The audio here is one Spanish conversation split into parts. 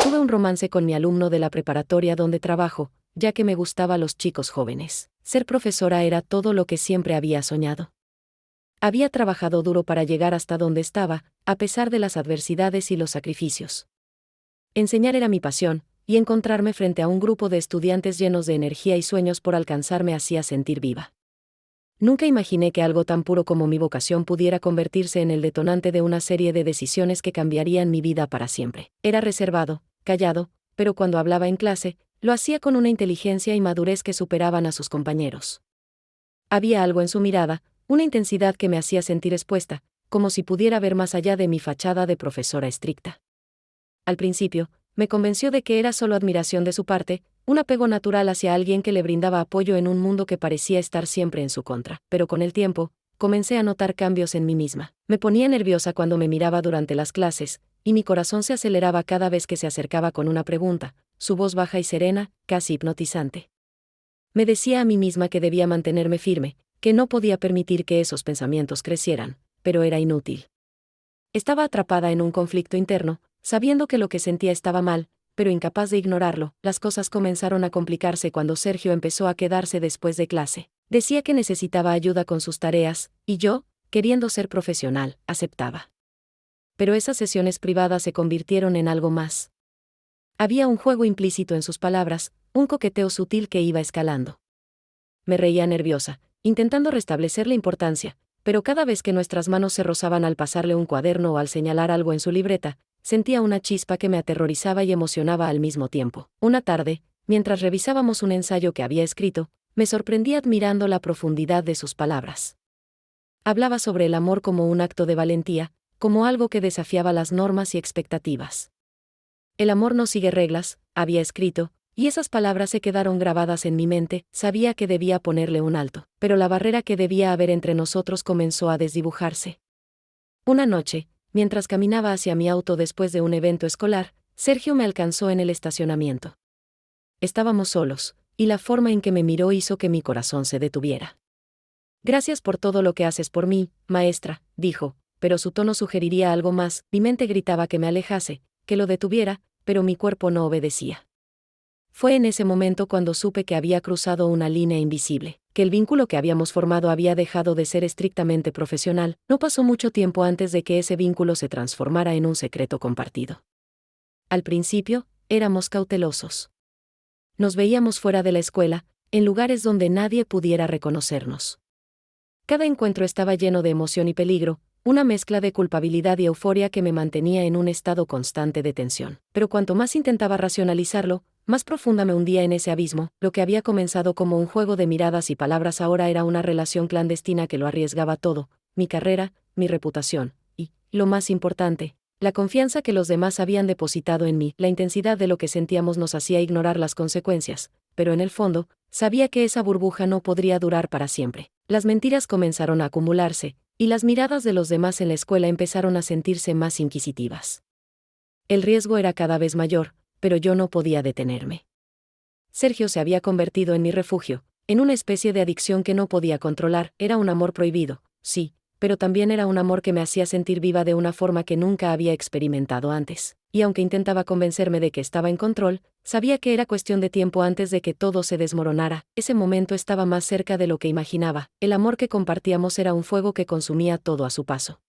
Tuve un romance con mi alumno de la preparatoria donde trabajo, ya que me gustaba los chicos jóvenes. Ser profesora era todo lo que siempre había soñado. Había trabajado duro para llegar hasta donde estaba, a pesar de las adversidades y los sacrificios. Enseñar era mi pasión, y encontrarme frente a un grupo de estudiantes llenos de energía y sueños por alcanzar me hacía sentir viva. Nunca imaginé que algo tan puro como mi vocación pudiera convertirse en el detonante de una serie de decisiones que cambiarían mi vida para siempre. Era reservado, callado, pero cuando hablaba en clase, lo hacía con una inteligencia y madurez que superaban a sus compañeros. Había algo en su mirada, una intensidad que me hacía sentir expuesta, como si pudiera ver más allá de mi fachada de profesora estricta. Al principio, me convenció de que era solo admiración de su parte, un apego natural hacia alguien que le brindaba apoyo en un mundo que parecía estar siempre en su contra. Pero con el tiempo, comencé a notar cambios en mí misma. Me ponía nerviosa cuando me miraba durante las clases, y mi corazón se aceleraba cada vez que se acercaba con una pregunta, su voz baja y serena, casi hipnotizante. Me decía a mí misma que debía mantenerme firme, que no podía permitir que esos pensamientos crecieran, pero era inútil. Estaba atrapada en un conflicto interno, sabiendo que lo que sentía estaba mal, pero incapaz de ignorarlo. Las cosas comenzaron a complicarse cuando Sergio empezó a quedarse después de clase. Decía que necesitaba ayuda con sus tareas, y yo, queriendo ser profesional, aceptaba. Pero esas sesiones privadas se convirtieron en algo más. Había un juego implícito en sus palabras, un coqueteo sutil que iba escalando. Me reía nerviosa, intentando restablecer la importancia, pero cada vez que nuestras manos se rozaban al pasarle un cuaderno o al señalar algo en su libreta, sentía una chispa que me aterrorizaba y emocionaba al mismo tiempo. Una tarde, mientras revisábamos un ensayo que había escrito, me sorprendí admirando la profundidad de sus palabras. Hablaba sobre el amor como un acto de valentía, como algo que desafiaba las normas y expectativas. El amor no sigue reglas, había escrito, y esas palabras se quedaron grabadas en mi mente. Sabía que debía ponerle un alto, pero la barrera que debía haber entre nosotros comenzó a desdibujarse. Una noche, mientras caminaba hacia mi auto después de un evento escolar, Sergio me alcanzó en el estacionamiento. Estábamos solos, y la forma en que me miró hizo que mi corazón se detuviera. Gracias por todo lo que haces por mí, maestra, dijo, pero su tono sugeriría algo más. Mi mente gritaba que me alejase, que lo detuviera, pero mi cuerpo no obedecía. Fue en ese momento cuando supe que había cruzado una línea invisible, que el vínculo que habíamos formado había dejado de ser estrictamente profesional. No pasó mucho tiempo antes de que ese vínculo se transformara en un secreto compartido. Al principio, éramos cautelosos. Nos veíamos fuera de la escuela, en lugares donde nadie pudiera reconocernos. Cada encuentro estaba lleno de emoción y peligro, una mezcla de culpabilidad y euforia que me mantenía en un estado constante de tensión. Pero cuanto más intentaba racionalizarlo, más profunda me hundía en ese abismo. Lo que había comenzado como un juego de miradas y palabras ahora era una relación clandestina que lo arriesgaba todo, mi carrera, mi reputación, y, lo más importante, la confianza que los demás habían depositado en mí. La intensidad de lo que sentíamos nos hacía ignorar las consecuencias, pero en el fondo, sabía que esa burbuja no podría durar para siempre. Las mentiras comenzaron a acumularse, y las miradas de los demás en la escuela empezaron a sentirse más inquisitivas. El riesgo era cada vez mayor, pero yo no podía detenerme. Sergio se había convertido en mi refugio, en una especie de adicción que no podía controlar. Era un amor prohibido, sí, pero también era un amor que me hacía sentir viva de una forma que nunca había experimentado antes. Y aunque intentaba convencerme de que estaba en control, sabía que era cuestión de tiempo antes de que todo se desmoronara. Ese momento estaba más cerca de lo que imaginaba. El amor que compartíamos era un fuego que consumía todo a su paso.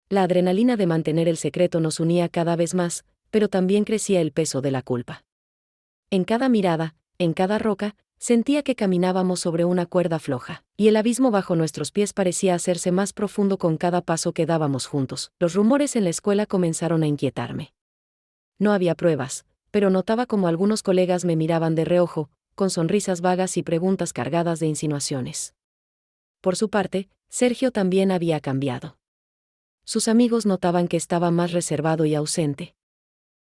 La adrenalina de mantener el secreto nos unía cada vez más, pero también crecía el peso de la culpa. En cada mirada, en cada roca, sentía que caminábamos sobre una cuerda floja, y el abismo bajo nuestros pies parecía hacerse más profundo con cada paso que dábamos juntos. Los rumores en la escuela comenzaron a inquietarme. No había pruebas, pero notaba como algunos colegas me miraban de reojo, con sonrisas vagas y preguntas cargadas de insinuaciones. Por su parte, Sergio también había cambiado. Sus amigos notaban que estaba más reservado y ausente.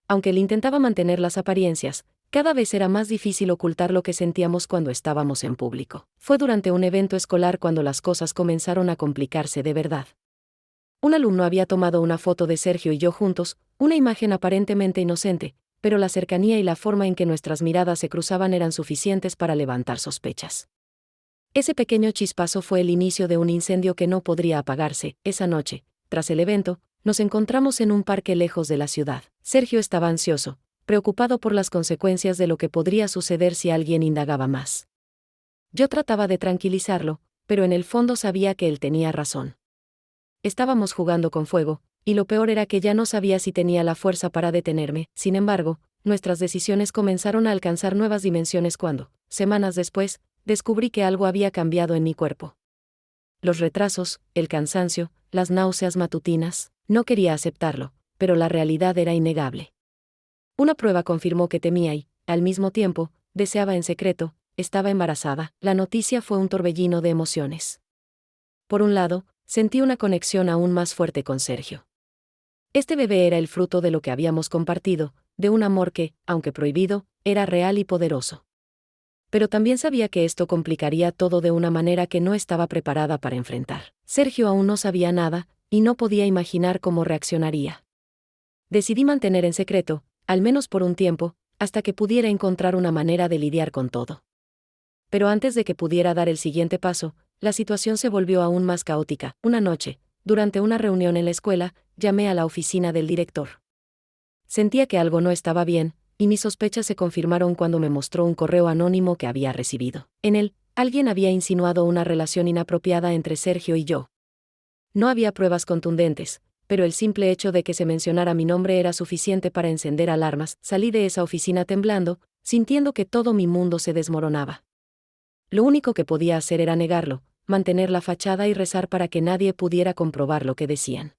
Aunque él intentaba mantener las apariencias, cada vez era más difícil ocultar lo que sentíamos cuando estábamos en público. Fue durante un evento escolar cuando las cosas comenzaron a complicarse de verdad. Un alumno había tomado una foto de Sergio y yo juntos, una imagen aparentemente inocente, pero la cercanía y la forma en que nuestras miradas se cruzaban eran suficientes para levantar sospechas. Ese pequeño chispazo fue el inicio de un incendio que no podría apagarse. Esa noche, tras el evento, nos encontramos en un parque lejos de la ciudad. Sergio estaba ansioso, preocupado por las consecuencias de lo que podría suceder si alguien indagaba más. Yo trataba de tranquilizarlo, pero en el fondo sabía que él tenía razón. Estábamos jugando con fuego, y lo peor era que ya no sabía si tenía la fuerza para detenerme. Sin embargo, nuestras decisiones comenzaron a alcanzar nuevas dimensiones cuando, semanas después, descubrí que algo había cambiado en mi cuerpo. Los retrasos, el cansancio, las náuseas matutinas, no quería aceptarlo, pero la realidad era innegable. Una prueba confirmó que temía y, al mismo tiempo, deseaba en secreto. Estaba embarazada. La noticia fue un torbellino de emociones. Por un lado, sentí una conexión aún más fuerte con Sergio. Este bebé era el fruto de lo que habíamos compartido, de un amor que, aunque prohibido, era real y poderoso. Pero también sabía que esto complicaría todo de una manera que no estaba preparada para enfrentar. Sergio aún no sabía nada, y no podía imaginar cómo reaccionaría. Decidí mantener en secreto, al menos por un tiempo, hasta que pudiera encontrar una manera de lidiar con todo. Pero antes de que pudiera dar el siguiente paso, la situación se volvió aún más caótica. Una noche, durante una reunión en la escuela, llamé a la oficina del director. Sentía que algo no estaba bien, y mis sospechas se confirmaron cuando me mostró un correo anónimo que había recibido. En él, alguien había insinuado una relación inapropiada entre Sergio y yo. No había pruebas contundentes, pero el simple hecho de que se mencionara mi nombre era suficiente para encender alarmas. Salí de esa oficina temblando, sintiendo que todo mi mundo se desmoronaba. Lo único que podía hacer era negarlo, mantener la fachada y rezar para que nadie pudiera comprobar lo que decían.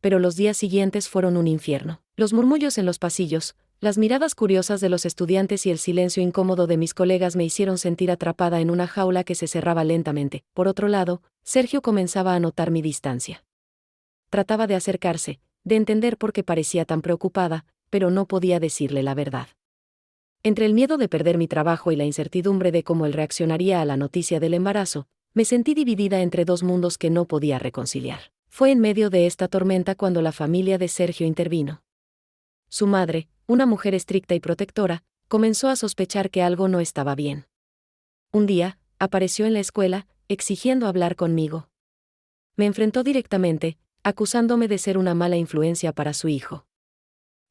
Pero los días siguientes fueron un infierno. Los murmullos en los pasillos, las miradas curiosas de los estudiantes y el silencio incómodo de mis colegas me hicieron sentir atrapada en una jaula que se cerraba lentamente. Por otro lado, Sergio comenzaba a notar mi distancia. Trataba de acercarse, de entender por qué parecía tan preocupada, pero no podía decirle la verdad. Entre el miedo de perder mi trabajo y la incertidumbre de cómo él reaccionaría a la noticia del embarazo, me sentí dividida entre dos mundos que no podía reconciliar. Fue en medio de esta tormenta cuando la familia de Sergio intervino. Su madre, una mujer estricta y protectora, comenzó a sospechar que algo no estaba bien. Un día, apareció en la escuela, exigiendo hablar conmigo. Me enfrentó directamente, acusándome de ser una mala influencia para su hijo.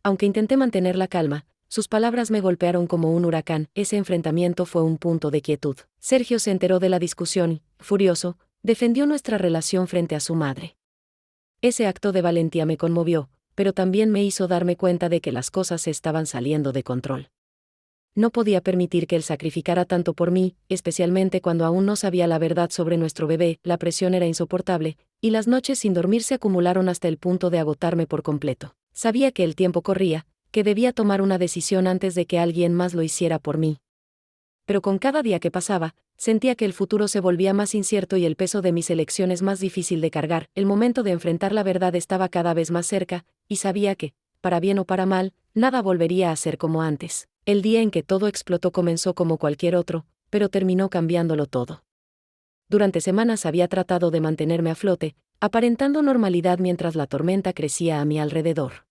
Aunque intenté mantener la calma, sus palabras me golpearon como un huracán. Ese enfrentamiento fue un punto de quietud. Sergio se enteró de la discusión y, furioso, defendió nuestra relación frente a su madre. Ese acto de valentía me conmovió, pero también me hizo darme cuenta de que las cosas se estaban saliendo de control. No podía permitir que él sacrificara tanto por mí, especialmente cuando aún no sabía la verdad sobre nuestro bebé. La presión era insoportable, y las noches sin dormir se acumularon hasta el punto de agotarme por completo. Sabía que el tiempo corría, que debía tomar una decisión antes de que alguien más lo hiciera por mí. Pero con cada día que pasaba, sentía que el futuro se volvía más incierto y el peso de mis elecciones más difícil de cargar. El momento de enfrentar la verdad estaba cada vez más cerca, y sabía que, para bien o para mal, nada volvería a ser como antes. El día en que todo explotó comenzó como cualquier otro, pero terminó cambiándolo todo. Durante semanas había tratado de mantenerme a flote, aparentando normalidad mientras la tormenta crecía a mi alrededor.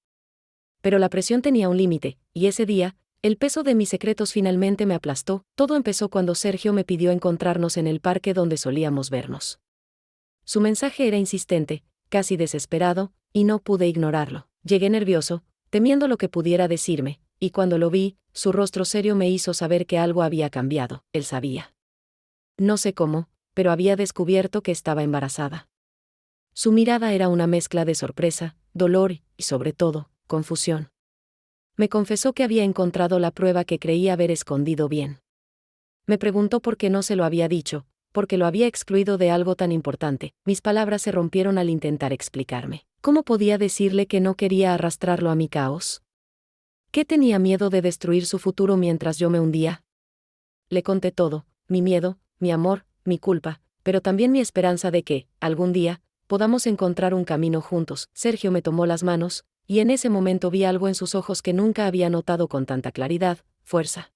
Pero la presión tenía un límite, y ese día, el peso de mis secretos finalmente me aplastó. Todo empezó cuando Sergio me pidió encontrarnos en el parque donde solíamos vernos. Su mensaje era insistente, casi desesperado, y no pude ignorarlo. Llegué nervioso, temiendo lo que pudiera decirme, y cuando lo vi, su rostro serio me hizo saber que algo había cambiado. Él sabía. No sé cómo, pero había descubierto que estaba embarazada. Su mirada era una mezcla de sorpresa, dolor y, sobre todo, confusión. Me confesó que había encontrado la prueba que creía haber escondido bien. Me preguntó por qué no se lo había dicho, porque lo había excluido de algo tan importante. Mis palabras se rompieron al intentar explicarme. ¿Cómo podía decirle que no quería arrastrarlo a mi caos? ¿Qué tenía miedo de destruir su futuro mientras yo me hundía? Le conté todo, mi miedo, mi amor, mi culpa, pero también mi esperanza de que, algún día, podamos encontrar un camino juntos. Sergio me tomó las manos, y en ese momento vi algo en sus ojos que nunca había notado con tanta claridad: fuerza.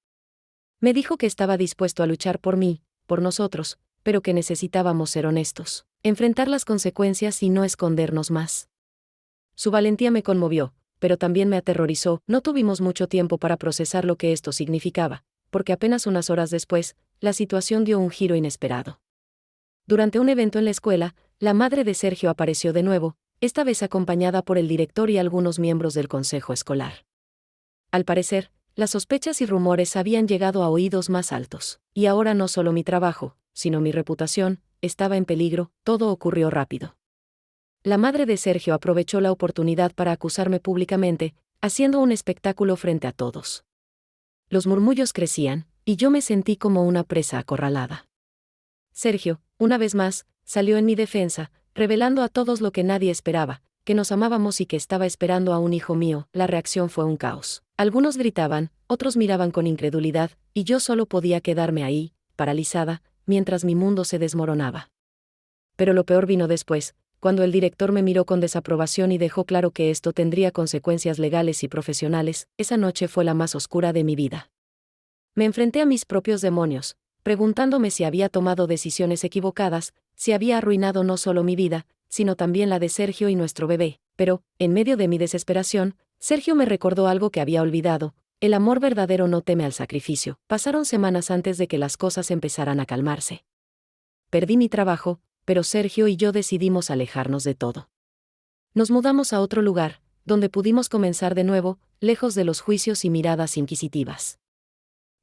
Me dijo que estaba dispuesto a luchar por mí, por nosotros, pero que necesitábamos ser honestos, enfrentar las consecuencias y no escondernos más. Su valentía me conmovió, pero también me aterrorizó. No tuvimos mucho tiempo para procesar lo que esto significaba, porque apenas unas horas después, la situación dio un giro inesperado. Durante un evento en la escuela, la madre de Sergio apareció de nuevo, esta vez acompañada por el director y algunos miembros del consejo escolar. Al parecer, las sospechas y rumores habían llegado a oídos más altos. Y ahora no solo mi trabajo, sino mi reputación, estaba en peligro. Todo ocurrió rápido. La madre de Sergio aprovechó la oportunidad para acusarme públicamente, haciendo un espectáculo frente a todos. Los murmullos crecían, y yo me sentí como una presa acorralada. Sergio, una vez más, salió en mi defensa, revelando a todos lo que nadie esperaba, que nos amábamos y que estaba esperando a un hijo mío. La reacción fue un caos. Algunos gritaban, otros miraban con incredulidad, y yo solo podía quedarme ahí, paralizada, mientras mi mundo se desmoronaba. Pero lo peor vino después, cuando el director me miró con desaprobación y dejó claro que esto tendría consecuencias legales y profesionales. Esa noche fue la más oscura de mi vida. Me enfrenté a mis propios demonios, preguntándome si había tomado decisiones equivocadas, si había arruinado no solo mi vida, sino también la de Sergio y nuestro bebé. Pero, en medio de mi desesperación, Sergio me recordó algo que había olvidado: el amor verdadero no teme al sacrificio. Pasaron semanas antes de que las cosas empezaran a calmarse. Perdí mi trabajo, pero Sergio y yo decidimos alejarnos de todo. Nos mudamos a otro lugar, donde pudimos comenzar de nuevo, lejos de los juicios y miradas inquisitivas.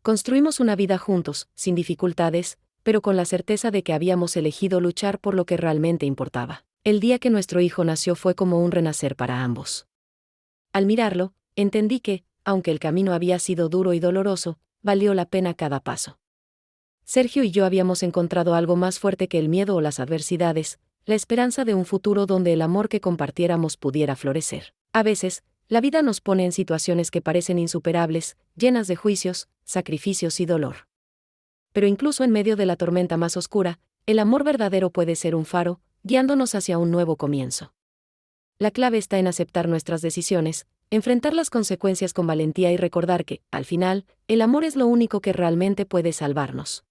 Construimos una vida juntos, sin dificultades, pero con la certeza de que habíamos elegido luchar por lo que realmente importaba. El día que nuestro hijo nació fue como un renacer para ambos. Al mirarlo, entendí que, aunque el camino había sido duro y doloroso, valió la pena cada paso. Sergio y yo habíamos encontrado algo más fuerte que el miedo o las adversidades: la esperanza de un futuro donde el amor que compartiéramos pudiera florecer. A veces, la vida nos pone en situaciones que parecen insuperables, llenas de juicios, sacrificios y dolor. Pero incluso en medio de la tormenta más oscura, el amor verdadero puede ser un faro, guiándonos hacia un nuevo comienzo. La clave está en aceptar nuestras decisiones, enfrentar las consecuencias con valentía y recordar que, al final, el amor es lo único que realmente puede salvarnos.